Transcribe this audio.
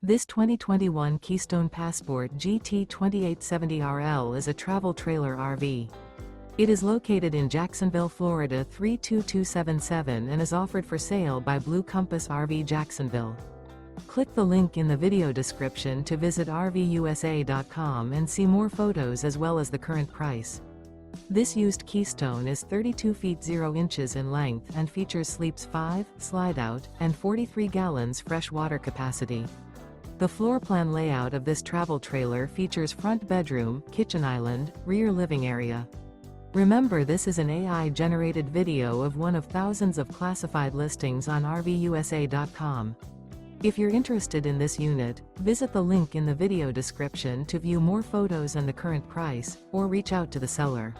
This 2021 Keystone Passport GT 2870RL is a travel trailer RV. It is located in Jacksonville, Florida 32277 and is offered for sale by Blue Compass RV Jacksonville. Click the link in the video description to visit RVUSA.com and see more photos as well as the current price. This used Keystone is 32 feet 0 inches in length and features sleeps 5, slide-out, and 43 gallons fresh water capacity. The floor plan layout of this travel trailer features front bedroom, kitchen island, rear living area. Remember, this is an AI-generated video of one of thousands of classified listings on RVUSA.com. If you're interested in this unit, visit the link in the video description to view more photos and the current price, or reach out to the seller.